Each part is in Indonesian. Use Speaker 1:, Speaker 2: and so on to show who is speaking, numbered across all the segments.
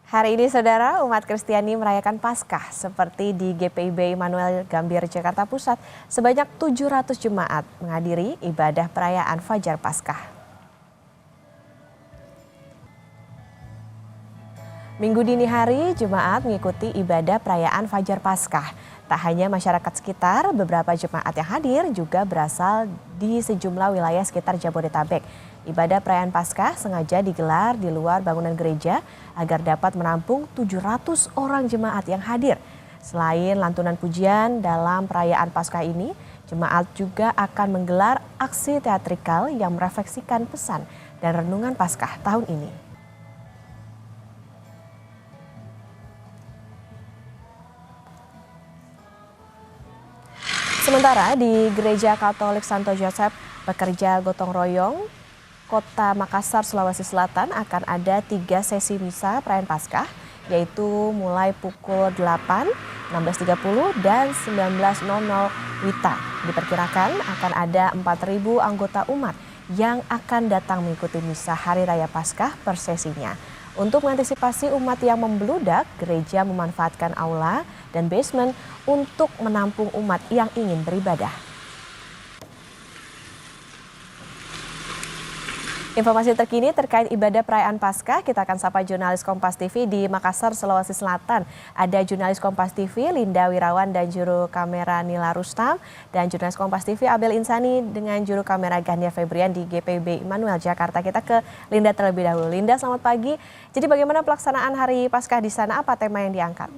Speaker 1: Hari ini saudara, umat Kristiani merayakan Paskah seperti di GPIB Immanuel Gambir, Jakarta Pusat. Sebanyak 700 jemaat menghadiri ibadah perayaan Fajar Paskah. Minggu dini hari, jemaat mengikuti ibadah perayaan Fajar Paskah. Tak hanya masyarakat sekitar, beberapa jemaat yang hadir juga berasal di sejumlah wilayah sekitar Jabodetabek. Ibadah perayaan Paskah sengaja digelar di luar bangunan gereja agar dapat menampung 700 orang jemaat yang hadir. Selain lantunan pujian dalam perayaan Paskah ini, jemaat juga akan menggelar aksi teatrikal yang merefleksikan pesan dan renungan Paskah tahun ini. Sementara di Gereja Katolik Santo Yosef Pekerja Gotong Royong, Kota Makassar, Sulawesi Selatan akan ada 3 sesi misa perayaan Paskah, yaitu mulai pukul 8, 16.30 dan 19.00 WITA. Diperkirakan akan ada 4.000 anggota umat yang akan datang mengikuti misa Hari Raya Paskah per sesinya. Untuk mengantisipasi umat yang membludak, gereja memanfaatkan aula dan basement untuk menampung umat yang ingin beribadah. Informasi terkini terkait ibadah perayaan Paskah, kita akan sapa jurnalis Kompas TV di Makassar, Sulawesi Selatan. Ada jurnalis Kompas TV Linda Wirawan dan juru kamera Nila Rustam, dan jurnalis Kompas TV Abel Insani dengan juru kamera Gandia Febrian di GPIB Immanuel Jakarta. Kita ke Linda terlebih dahulu. Linda, selamat pagi. Jadi bagaimana pelaksanaan Hari Paskah di sana? Apa tema yang diangkat?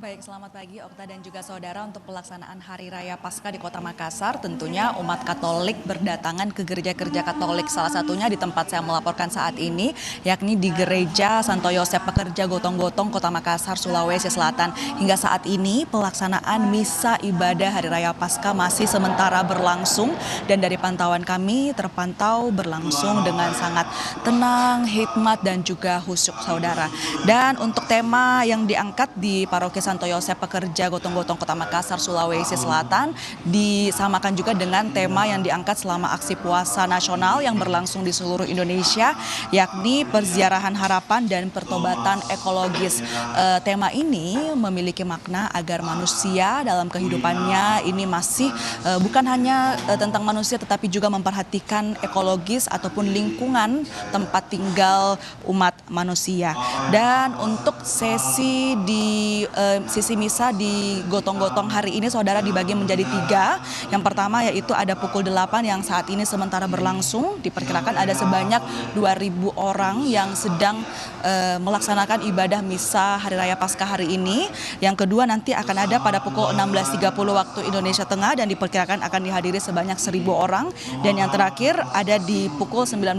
Speaker 2: Baik, selamat pagi Okta dan juga saudara. Untuk pelaksanaan Hari Raya Paskah di Kota Makassar, tentunya umat Katolik berdatangan ke gereja-gereja Katolik. Salah satunya di tempat saya melaporkan saat ini, yakni di Gereja Santo Yosef Pekerja Gotong-Gotong, Kota Makassar, Sulawesi Selatan. Hingga saat ini pelaksanaan misa ibadah Hari Raya Paskah masih sementara berlangsung, dan dari pantauan kami terpantau berlangsung dengan sangat tenang, hikmat dan juga khusyuk saudara. Dan untuk tema yang diangkat di Paroki Santo Yosef Pekerja Gotong-Gotong Kota Makassar, Sulawesi Selatan disamakan juga dengan tema yang diangkat selama aksi puasa nasional yang berlangsung di seluruh Indonesia, yakni perziarahan harapan dan pertobatan ekologis. Tema ini memiliki makna agar manusia dalam kehidupannya ini masih bukan hanya tentang manusia, tetapi juga memperhatikan ekologis ataupun lingkungan tempat tinggal umat manusia. Dan untuk sesi sisi misa di Gotong-Gotong hari ini saudara dibagi menjadi 3. Yang pertama yaitu ada pukul 8 yang saat ini sementara berlangsung. Diperkirakan ada sebanyak 2.000 orang yang sedang melaksanakan ibadah misa Hari Raya Paskah hari ini. Yang kedua nanti akan ada pada pukul 16.30 waktu Indonesia Tengah dan diperkirakan akan dihadiri sebanyak 1.000 orang. Dan yang terakhir ada di pukul 19.00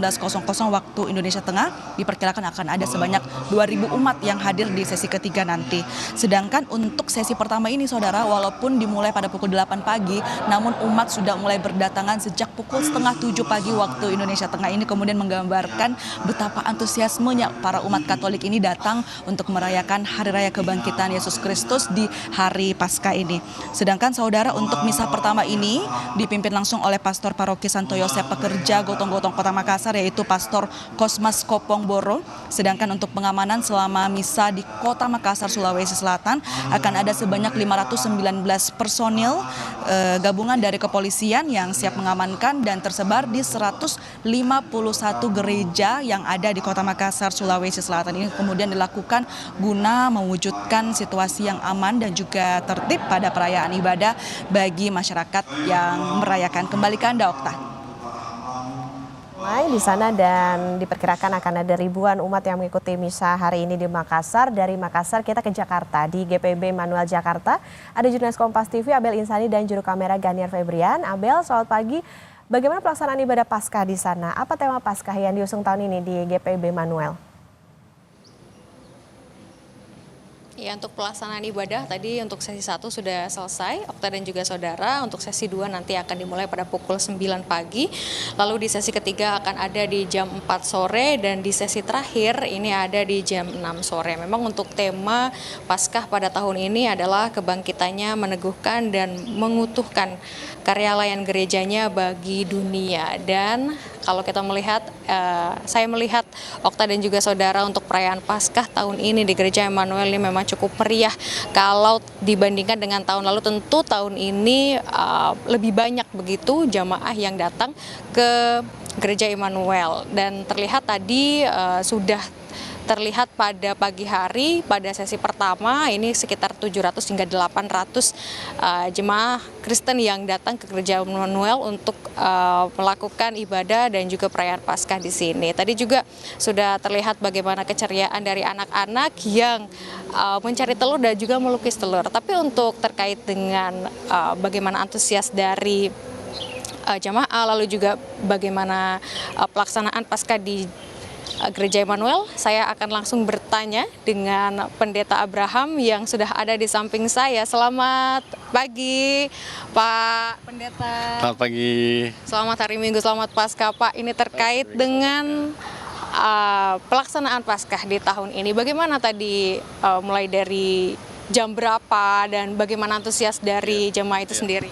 Speaker 2: waktu Indonesia Tengah, diperkirakan akan ada sebanyak 2.000 umat yang hadir di sesi ketiga nanti. Sedangkan untuk sesi pertama ini saudara, walaupun dimulai pada pukul 8 pagi, namun umat sudah mulai berdatangan sejak pukul 6:30 pagi waktu Indonesia Tengah. Ini kemudian menggambarkan betapa antusiasmenya para umat Katolik ini datang untuk merayakan Hari Raya Kebangkitan Yesus Kristus di Hari Paskah ini. Sedangkan saudara, untuk misa pertama ini dipimpin langsung oleh Pastor Paroki Santo Yosef Pekerja Gotong-Gotong Kota Makassar, yaitu Pastor Kosmas Kopong Boro. Sedangkan untuk pengamanan selama misa di Kota Makassar, Sulawesi Selatan akan ada sebanyak 519 personil gabungan dari kepolisian yang siap mengamankan dan tersebar di 151 gereja yang ada di Kota Makassar, Sulawesi Selatan. Ini kemudian dilakukan guna mewujudkan situasi yang aman dan juga tertib pada perayaan ibadah bagi masyarakat yang merayakan. Kembali ke Anda, Okta.
Speaker 1: Di sana dan diperkirakan akan ada ribuan umat yang mengikuti misa hari ini di Makassar. Dari Makassar kita ke Jakarta, di GPIB Immanuel Jakarta ada jurnalis Kompas TV Abel Insani dan juru kamera Gandia Febrian. Abel, selamat pagi. Bagaimana pelaksanaan ibadah Paskah di sana? Apa tema Paskah yang diusung tahun ini di GPIB Immanuel?
Speaker 3: Ya, untuk pelaksanaan ibadah tadi untuk sesi 1 sudah selesai, Okta dan juga saudara. Untuk sesi 2 nanti akan dimulai pada pukul 9 pagi. Lalu di sesi ketiga akan ada di jam 4 sore dan di sesi terakhir ini ada di jam 6 sore. Memang untuk tema Paskah pada tahun ini adalah kebangkitannya meneguhkan dan mengutuhkan karya layan gerejanya bagi dunia. Dan kalau kita melihat, saya melihat Okta dan juga saudara untuk perayaan Paskah tahun ini di Gereja Emmanuel ini memang cukup meriah. Kalau dibandingkan dengan tahun lalu, tentu tahun ini lebih banyak begitu jamaah yang datang ke Gereja Emmanuel. Dan terlihat tadi sudah terlihat pada pagi hari pada sesi pertama ini sekitar 700 hingga 800 jemaah Kristen yang datang ke Gereja Emmanuel untuk melakukan ibadah dan juga perayaan Paskah di sini. Tadi juga sudah terlihat bagaimana keceriaan dari anak-anak yang mencari telur dan juga melukis telur. Tapi untuk terkait dengan bagaimana antusias dari jamaah, lalu juga bagaimana pelaksanaan Paskah di Gereja Emmanuel, saya akan langsung bertanya dengan Pendeta Abraham yang sudah ada di samping saya. Selamat pagi, Pak Pendeta.
Speaker 4: Selamat pagi.
Speaker 3: Selamat hari Minggu, selamat Paskah, Pak. Ini terkait dengan pelaksanaan Paskah di tahun ini. Bagaimana tadi mulai dari jam berapa dan bagaimana antusias dari jemaah itu sendiri?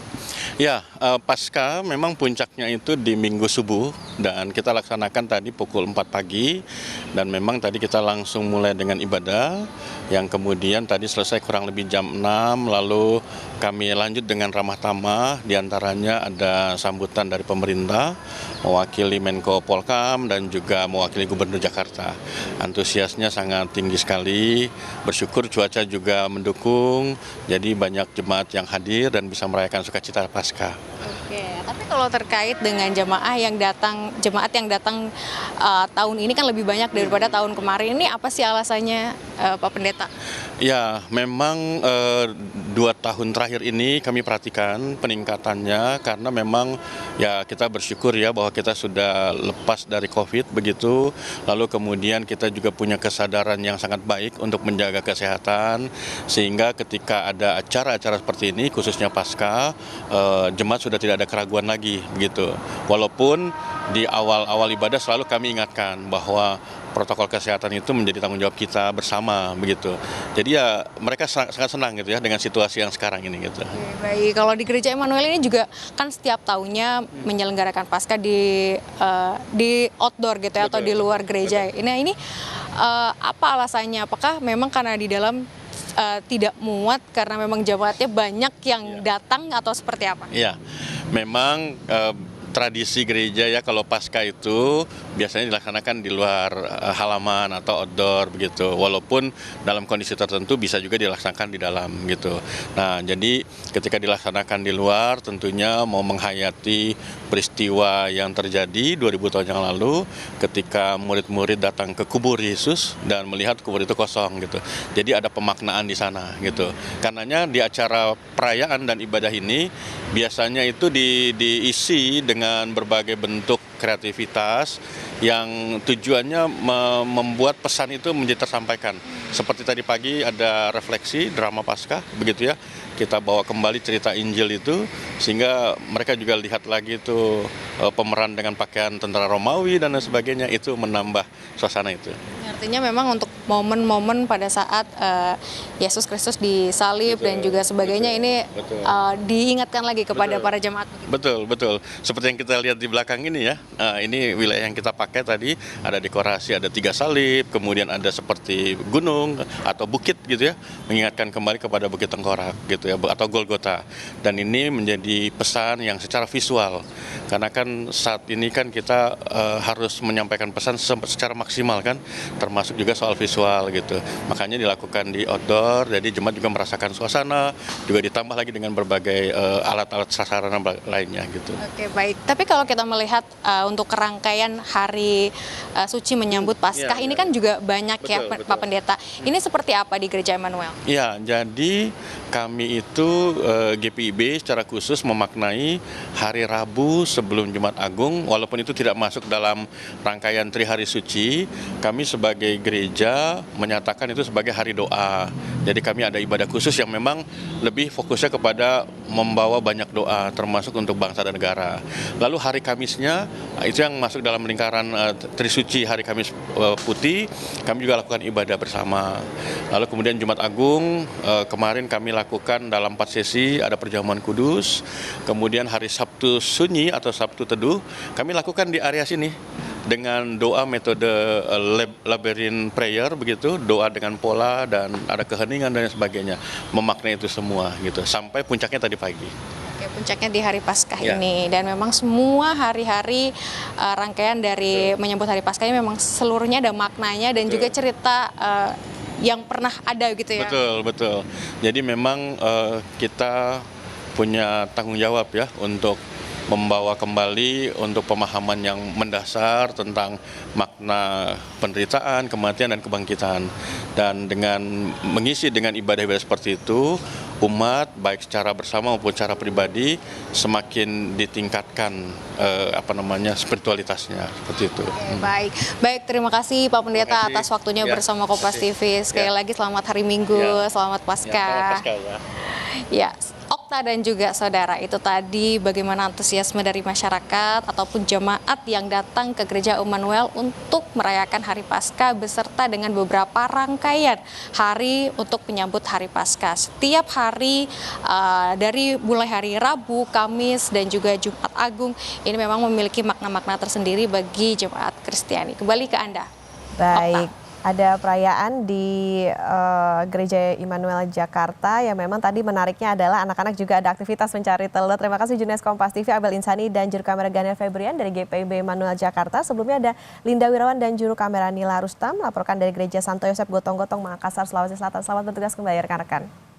Speaker 4: Ya, Paskah memang puncaknya itu di Minggu subuh dan kita laksanakan tadi pukul 4 pagi dan memang tadi kita langsung mulai dengan ibadah yang kemudian tadi selesai kurang lebih jam 6, lalu kami lanjut dengan ramah tamah, diantaranya ada sambutan dari pemerintah mewakili Menko Polkam dan juga mewakili Gubernur Jakarta. Antusiasnya sangat tinggi sekali, bersyukur cuaca juga mendukung, jadi banyak jemaat yang hadir dan bisa merayakan sukacita Paskah.
Speaker 3: Oke, tapi kalau terkait dengan jemaat yang datang tahun ini kan lebih banyak daripada tahun kemarin. Ini apa sih alasannya, Pak Pendeta?
Speaker 4: Ya, memang 2 tahun terakhir ini kami perhatikan peningkatannya karena memang ya kita bersyukur ya bahwa kita sudah lepas dari COVID begitu, lalu kemudian kita juga punya kesadaran yang sangat baik untuk menjaga kesehatan sehingga ketika ada acara-acara seperti ini khususnya Paskah, jemaat sudah tidak ada keraguan lagi begitu. Walaupun di awal-awal ibadah selalu kami ingatkan bahwa protokol kesehatan itu menjadi tanggung jawab kita bersama begitu. Jadi ya mereka sangat senang gitu ya dengan situasi yang sekarang ini gitu.
Speaker 3: Oke, baik, kalau di Gereja Emmanuel ini juga kan setiap tahunnya menyelenggarakan Paskah di outdoor gitu ya, atau di luar gereja. Ini apa alasannya? Apakah memang karena di dalam tidak muat karena memang jemaatnya banyak yang datang atau seperti apa?
Speaker 4: Iya, memang tradisi gereja ya kalau Paskah itu biasanya dilaksanakan di luar halaman atau outdoor begitu. Walaupun dalam kondisi tertentu bisa juga dilaksanakan di dalam gitu. Nah, jadi ketika dilaksanakan di luar tentunya mau menghayati peristiwa yang terjadi 2000 tahun yang lalu ketika murid-murid datang ke kubur Yesus dan melihat kubur itu kosong gitu. Jadi ada pemaknaan di sana gitu. Karenanya di acara perayaan dan ibadah ini biasanya itu diisi dengan berbagai bentuk kreativitas yang tujuannya membuat pesan itu menjadi tersampaikan. Seperti tadi pagi ada refleksi drama Paskah begitu ya. Kita bawa kembali cerita Injil itu sehingga mereka juga lihat lagi itu pemeran dengan pakaian tentara Romawi dan lain sebagainya, itu menambah suasana itu.
Speaker 3: Artinya memang untuk momen-momen pada saat Yesus Kristus disalib dan juga sebagainya ini diingatkan lagi kepada para jemaat.
Speaker 4: Betul. Seperti yang kita lihat di belakang ini ya, ini wilayah yang kita pakai tadi ada dekorasi, ada 3 salib, kemudian ada seperti gunung atau bukit gitu ya, mengingatkan kembali kepada Bukit Tengkorak gitu ya, atau Golgota. Dan ini menjadi pesan yang secara visual, karena kan saat ini kan kita harus menyampaikan pesan secara maksimal kan, termasuk juga soal visual gitu. Makanya dilakukan di outdoor, jadi jemaat juga merasakan suasana, juga ditambah lagi dengan berbagai alat-alat sasaran lainnya gitu.
Speaker 3: Oke, baik. Tapi kalau kita melihat untuk rangkaian hari suci menyambut Paskah ini kan juga banyak ya, Pak Pendeta. Ini seperti apa di Gereja Emmanuel?
Speaker 4: Ya, jadi kami itu GPIB secara khusus memaknai hari Rabu sebelum Jumat Agung, walaupun itu tidak masuk dalam rangkaian Trihari Suci, kami sebagai sebagai gereja menyatakan itu sebagai hari doa. Jadi kami ada ibadah khusus yang memang lebih fokusnya kepada membawa banyak doa, termasuk untuk bangsa dan negara. Lalu hari Kamisnya, itu yang masuk dalam lingkaran Trisuci, hari Kamis putih, kami juga lakukan ibadah bersama. Lalu kemudian Jumat Agung, kemarin kami lakukan dalam 4 sesi, ada perjamuan kudus. Kemudian hari Sabtu Sunyi atau Sabtu Teduh, kami lakukan di area sini dengan doa metode labyrinth prayer begitu, doa dengan pola dan ada keheningan dan sebagainya, memaknai itu semua gitu sampai puncaknya tadi pagi.
Speaker 3: Oke, puncaknya di hari Paskah
Speaker 4: Ya.
Speaker 3: ini, dan memang semua hari-hari rangkaian dari menyambut hari Paskah ini memang seluruhnya ada maknanya dan juga cerita yang pernah ada gitu ya.
Speaker 4: Betul. Jadi memang kita punya tanggung jawab ya untuk membawa kembali untuk pemahaman yang mendasar tentang makna penderitaan, kematian, dan kebangkitan. Dan dengan mengisi dengan ibadah-ibadah seperti itu, umat baik secara bersama maupun secara pribadi semakin ditingkatkan spiritualitasnya seperti itu.
Speaker 3: Oke, baik, terima kasih Pak Pendeta
Speaker 4: Terima kasih.
Speaker 3: atas waktunya
Speaker 4: Ya,
Speaker 3: bersama
Speaker 4: terima
Speaker 3: Kompas
Speaker 4: kasih.
Speaker 3: TV. Sekali
Speaker 4: Ya.
Speaker 3: lagi selamat hari Minggu,
Speaker 4: Ya.
Speaker 3: selamat Paskah.
Speaker 4: Ya, Paskah ya.
Speaker 3: Ya, Okta dan juga saudara, itu tadi bagaimana antusiasme dari masyarakat ataupun jemaat yang datang ke Gereja Immanuel untuk merayakan Hari Paskah beserta dengan beberapa rangkaian hari untuk menyambut Hari Paskah. Setiap hari dari mulai hari Rabu, Kamis, dan juga Jumat Agung ini memang memiliki makna-makna tersendiri bagi jemaat Kristiani. Kembali ke Anda.
Speaker 1: Baik, ada perayaan di Gereja Immanuel Jakarta yang memang tadi menariknya adalah anak-anak juga ada aktivitas mencari telur. Terima kasih jurnalis Kompas TV Abel Insani dan juru kamera Ganel Febrian dari GPIB Immanuel Jakarta. Sebelumnya ada Linda Wirawan dan juru kamera Nila Rustam melaporkan dari Gereja Santo Yosep Gotong-Gotong Makassar, Sulawesi Selatan. Selamat bertugas kembali rekan-rekan.